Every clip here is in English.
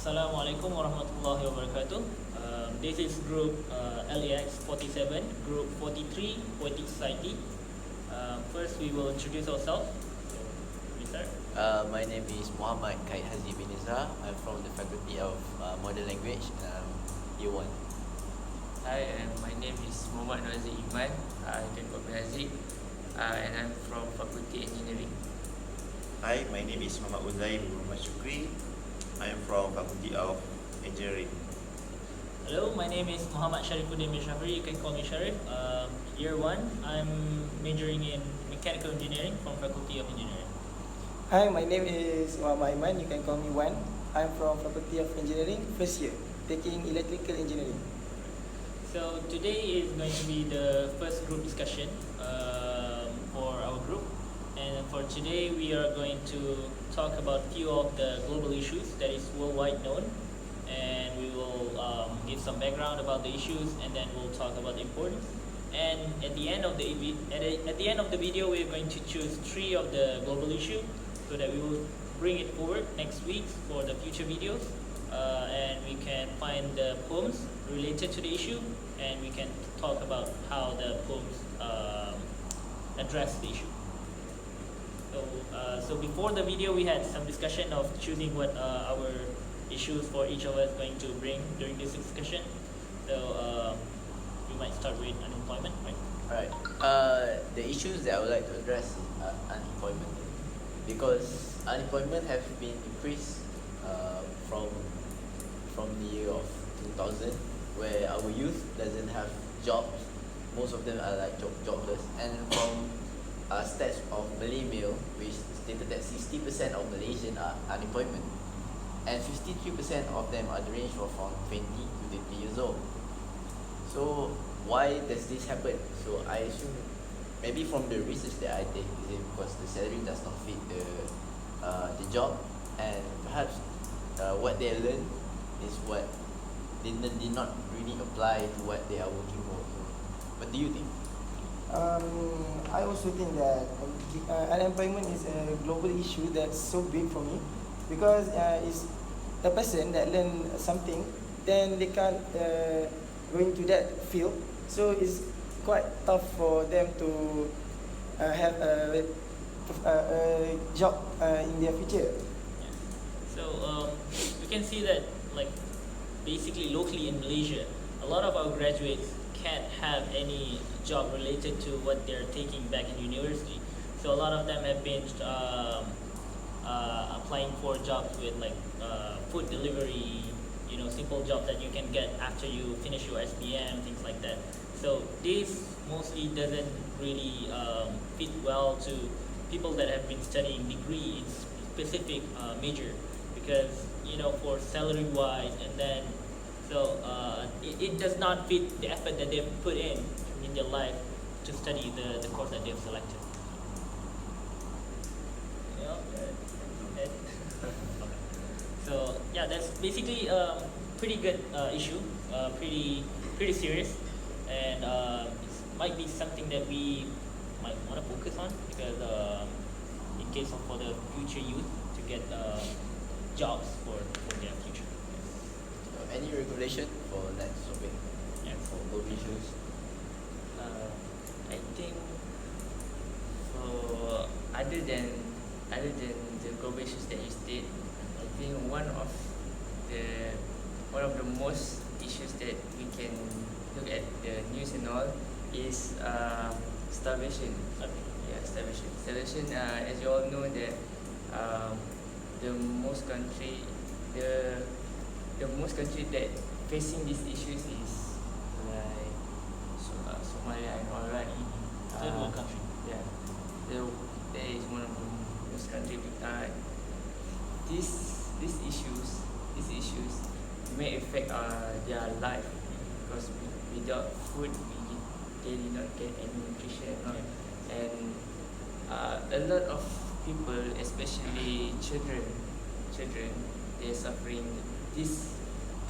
Assalamualaikum warahmatullahi wabarakatuh. This is group LAX 47, group 43, Poetic Society. First, we will introduce ourselves. So, we start. My name is Muhammad Kait Hazi bin Izra. I'm from the Faculty of Modern Language, Year 1. Hi, and my name is Muhammad Noazi Iman. You can call me Haziq, and I'm from Faculty Engineering. Hi, my name is Muhammad Uzair Muhammad Shukri. I am from Faculty of Engineering. Hello, my name is Muhammad Sharifuddin bin Shafri. You can call me Sharif. Year 1, I'm majoring in Mechanical Engineering from Faculty of Engineering. Hi, my name is Muhammad Iman. You can call me Wan. I'm from Faculty of Engineering, first year, taking Electrical Engineering. So today is going to be the first group discussion for our group. And for today, we are going to talk about a few of the global issues that is worldwide known, and we will give some background about the issues, and then we'll talk about the importance. And at the end of the video, we're going to choose 3 of the global issues so that we will bring it forward next week for the future videos, and we can find the poems related to the issue, and we can talk about how the poems address the issue. So before the video, we had some discussion of choosing what our issues for each of us going to bring during this discussion. So we might start with unemployment, right? Alright. The issues that I would like to address is unemployment, because unemployment have been increased from the year of 2000, where our youth doesn't have jobs. Most of them are like jobless, and from stats of Malay Mail, which stated that 60% of Malaysians are unemployment, and 53% of them are the range of from 20 to 30 years old. So why does this happen? So I assume maybe from the research that I did, is it because the salary does not fit the job, and perhaps what they learn is what did not really apply to what they are working for. So what do you think? I also think that unemployment is a global issue that's so big for me, because it's a person that learn something, then they can't go into that field, so it's quite tough for them to have a job in their future. Yeah. So we can see that, like, basically locally in Malaysia, a lot of our graduates can't have any job related to what they're taking back in university. So a lot of them have been applying for jobs with like food delivery, simple jobs that you can get after you finish your SPM, things like that. So this mostly doesn't really fit well to people that have been studying degree in specific major, because for salary wise, and then so it does not fit the effort that they've put in their life to study the course that they've selected. Okay. So yeah, that's basically a pretty good issue, pretty serious, and it might be something that we might want to focus on, because in case of for the future youth to get jobs for their future. Any regulation for next topic? Yeah. For global issues? I think for other than the global issues that you state, I think one of the most issues that we can look at the news and all is starvation. Yeah, starvation. Starvation. As you all know that the most country that facing these issues is like Somalia and all, right? Third world country. Yeah, there is one of the most country. These issues may affect their life, because without food they did not get any nutrition, and a lot of people, especially children, they're suffering this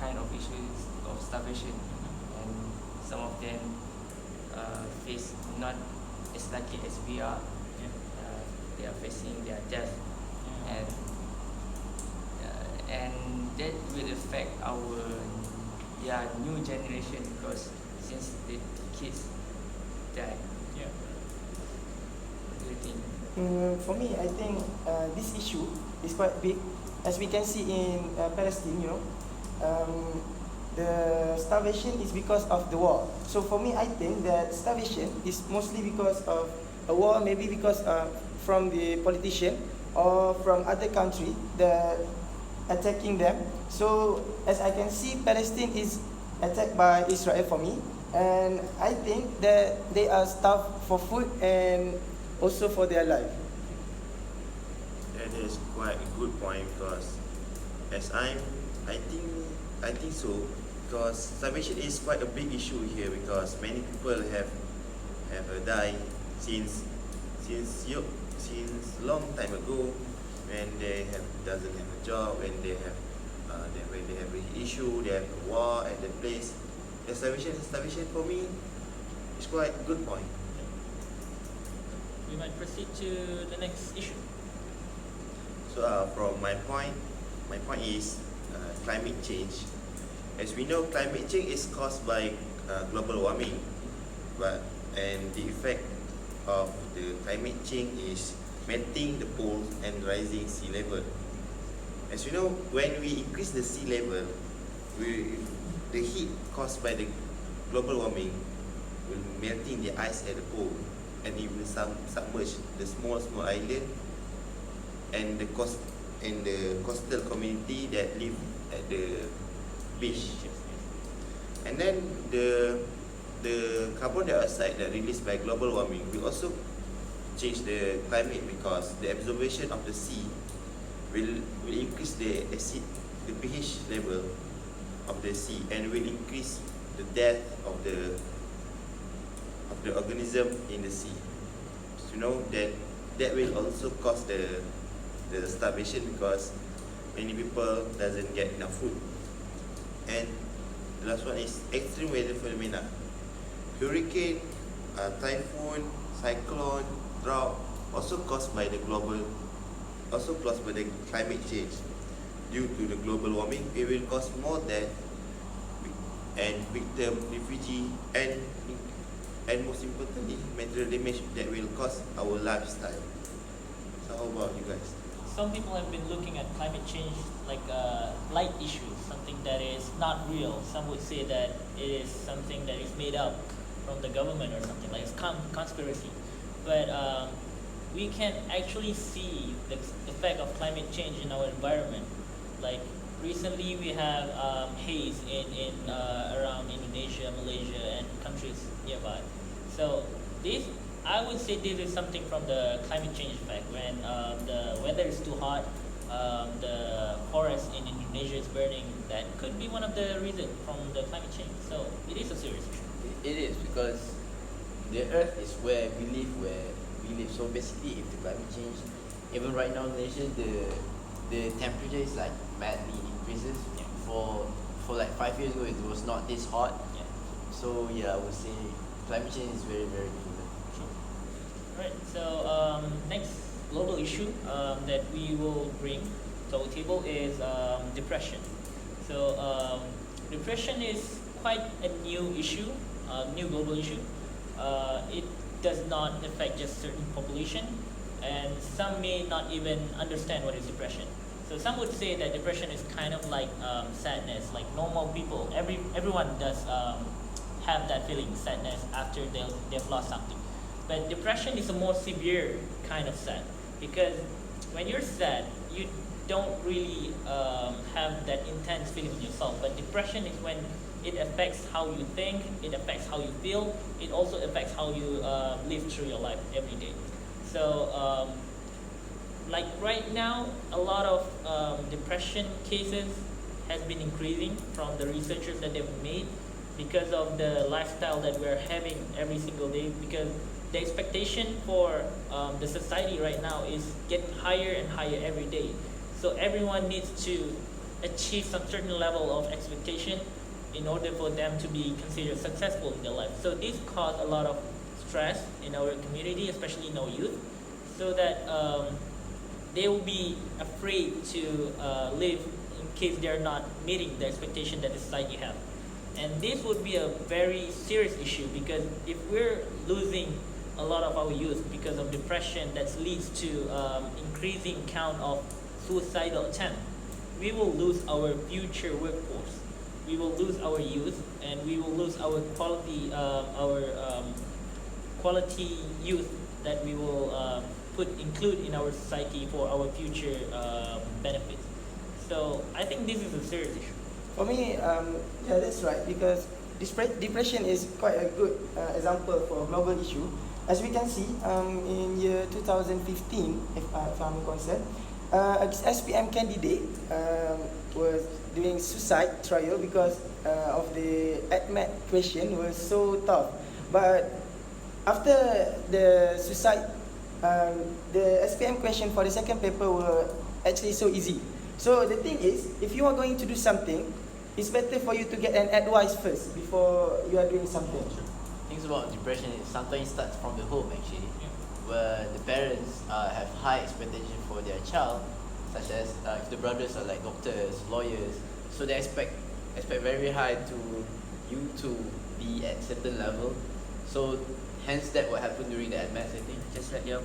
kind of issues of starvation, and some of them face not as lucky as we are. They are facing their death, and that will affect our new generation, because since the kids die. Yeah. What do you think? For me, I think this issue is quite big. As we can see in Palestine, the starvation is because of the war. So for me, I think that starvation is mostly because of a war, maybe because from the politician or from other country that attacking them. So as I can see, Palestine is attacked by Israel for me, and I think that they are starved for food and also for their life. That is quite a good point because as I think so because starvation is quite a big issue here because many people have died since long time ago when they doesn't have a job, when they have an issue, they have a war at the place. The starvation for me is quite a good point. We might proceed to the next issue. So from my point is climate change. As we know, climate change is caused by global warming, and the effect of the climate change is melting the poles and rising sea level. As you know, when we increase the sea level, the heat caused by the global warming will melting the ice at the pole, and it will submerge the small island and the coastal community that live at the beach. And then the carbon dioxide that released by global warming will also change the climate because the absorption of the sea will increase the pH level of the sea and will increase the death of the organism in the sea. So you know that will also cause the starvation because many people doesn't get enough food. And the last one is extreme weather phenomena. Hurricane, typhoon, cyclone, drought also caused by the climate change. Due to the global warming, it will cause more death and victim, refugee, and most importantly, material damage that will cause our lifestyle. So how about you guys? Some people have been looking at climate change like a light issue, something that is not real. Some would say that it is something that is made up from the government or something like it's conspiracy. But we can actually see the effect of climate change in our environment. Like recently, we have haze in around Indonesia, Malaysia, and countries nearby. So I would say this is something from the climate change effect. When the weather is too hot, the forest in Indonesia is burning. That could be one of the reasons from the climate change. So it is a serious issue. It is because the earth is where we live. So basically, if the climate change, even right now in Malaysia, the temperature is like madly increases. Yeah. For like 5 years ago, it was not this hot. Yeah. So yeah, I would say climate change is very very different. Sure. Alright, so next global issue that we will bring to our table is depression. So depression is quite a new issue, new global issue. It does not affect just certain population, and some may not even understand what is depression. So some would say that depression is kind of like sadness, like normal people. Everyone does have that feeling, sadness, after they've lost something. But depression is a more severe kind of sad, because when you're sad, you don't really have that intense feeling in yourself. But depression is when it affects how you think, it affects how you feel, it also affects how you live through your life every day. So like right now, a lot of depression cases has been increasing from the researchers that they've made because of the lifestyle that we're having every single day, because the expectation for the society right now is getting higher and higher every day. So everyone needs to achieve some certain level of expectation in order for them to be considered successful in their life. So this causes a lot of stress in our community, especially in our youth, so that they will be afraid to live case they're not meeting the expectation that the society have. And this would be a very serious issue, because if we're losing a lot of our youth because of depression that leads to increasing count of suicidal attempt, we will lose our future workforce. We will lose our youth, and we will lose our quality youth that we will include in our society for our future benefits. So I think this is a serious issue. For me, yeah, that's right, because depression is quite a good example for a global issue. As we can see, in year 2015, if I'm concerned, an SPM candidate was doing suicide trial because of the ADMAT question was so tough. But after the suicide, the SPM question for the second paper were actually so easy. So the thing is, if you are going to do something, it's better for you to get an advice first before you are doing something. Things about depression is sometimes starts from the home actually, where the parents have high expectation for their child, such as if the brothers are like doctors, lawyers, so they expect very high to you to be at certain level. So hence that what happened during the admits, I think. Just like they're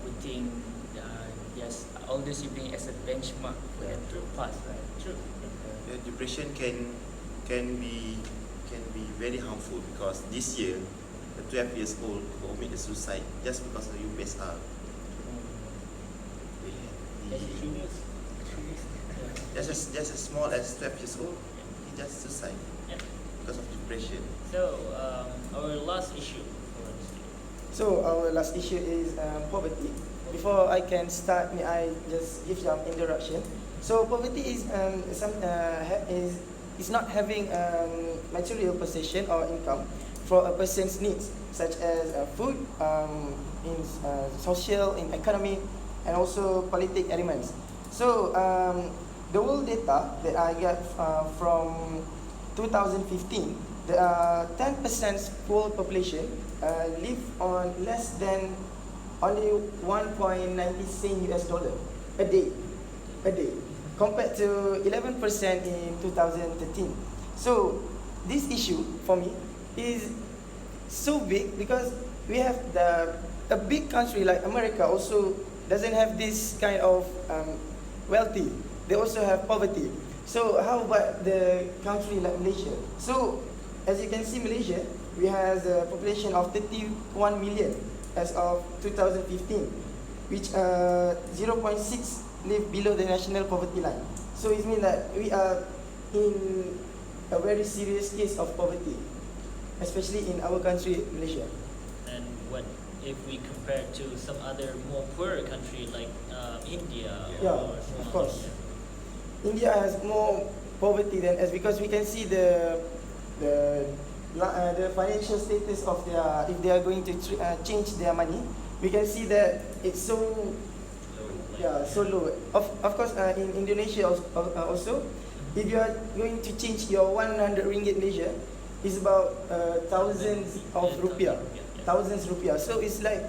putting their older sibling as a benchmark for them to pass, right? True. The depression can be very harmful, because this year a 12 years old committed suicide just because of UPSR. Just as small as 12 years old, he just suicide Yeah. because of depression. So our last issue for this year. So our last issue is poverty. Before I can start, may I just give some introduction? So poverty is is not having material possession or income for a person's needs, such as food, in social, in economic, and also politic elements. So the world data that I got from 2015, the 10% poor population live on less than only 1.90 US dollar a day, compared to 11% in 2013. So this issue for me is so big, because we have a big country like America also doesn't have this kind of wealthy. They also have poverty. So how about the country like Malaysia? So as you can see, Malaysia, we have a population of 31 million as of 2015, which 0.6 live below the national poverty line. So it means that we are in a very serious case of poverty, especially in our country, Malaysia. And what if we compare to some other more poorer country like India Yeah, or of Somalia? course. India has more poverty than us, because we can see the financial status of their, if they are going to change their money, we can see that it's so so low. Of course, in Indonesia also, if you are going to change your 100 ringgit Malaysia, it's about thousands of rupiah, thousands rupiah. So it's like,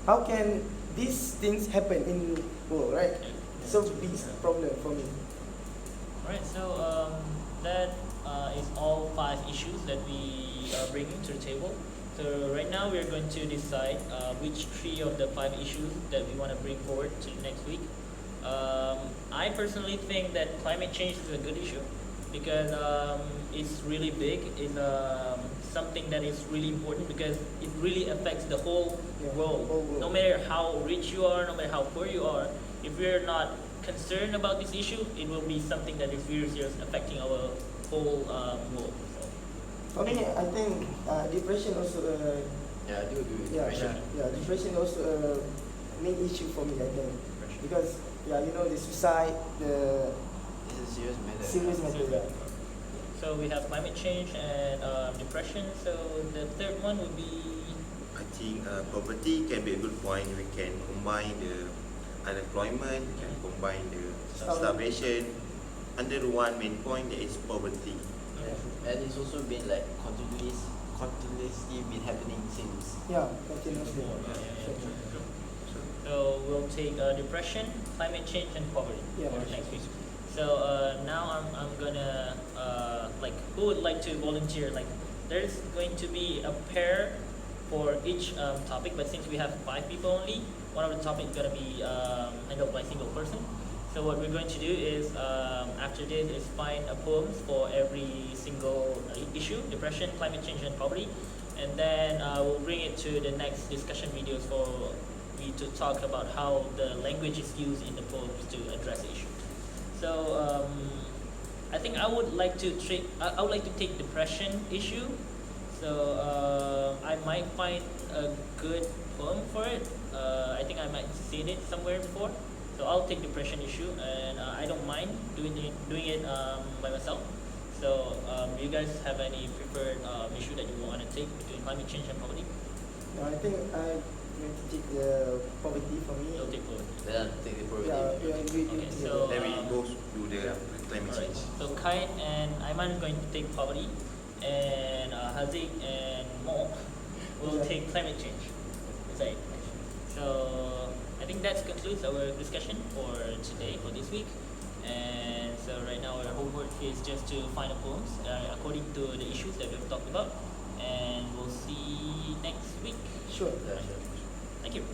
how can these things happen in world, right? So big problem for me. Alright, so that is all 5 issues that we are bringing to the table. So right now we are going to decide which 3 of the 5 issues that we want to bring forward to next week. I personally think that climate change is a good issue, because it's really big. It's something that is really important, because it really affects the whole world. whole world. No matter how rich you are, no matter how poor you are, if we're not concerned about this issue, it will be something that is very serious, affecting our whole world. So, For me, I think depression also. Yeah, I do agree with Yeah, depression. depression also a main issue for me, I think, because you know, the suicide, the It's a serious matter. serious matter. Yeah. so we have climate change and depression. So the third one would be I think poverty can be a good point. We can combine the unemployment, we can combine the starvation under one main point, that is poverty. And it's also been like continuously been happening since. Yeah, continuously. So we'll take depression, climate change, and poverty Yeah. for next week. So now I'm gonna like, who would like to volunteer? Like, there's going to be a pair for each topic, but since we have 5 people only, one of the topics is gonna be handled by a single person. So what we're going to do is after this is find a poems for every single issue: depression, climate change, and poverty, and then we'll bring it to the next discussion videos for me to talk about how the language is used in the poems to address the issue. So I think I would like to I would like to take depression issue. So I might find a good poem for it. I think I might seen it somewhere before. So I'll take depression issue, and I don't mind doing it by myself. So you guys have any preferred issue that you want to take between climate change and poverty? No, I think I'm going to take the poverty for me. You'll take poverty. Then take the probability. Yeah, agree. Okay, together. so Then we both do the climate alright. change. So Kite and Aiman is going to take poverty, and Haziq and Mo will Yeah. take climate change. Is that it? So I think that concludes our discussion for today, for this week. And so right now our homework is just to find the poems according to the issues that we've talked about. And we'll see next week. Sure. Yeah, sure. Thank you.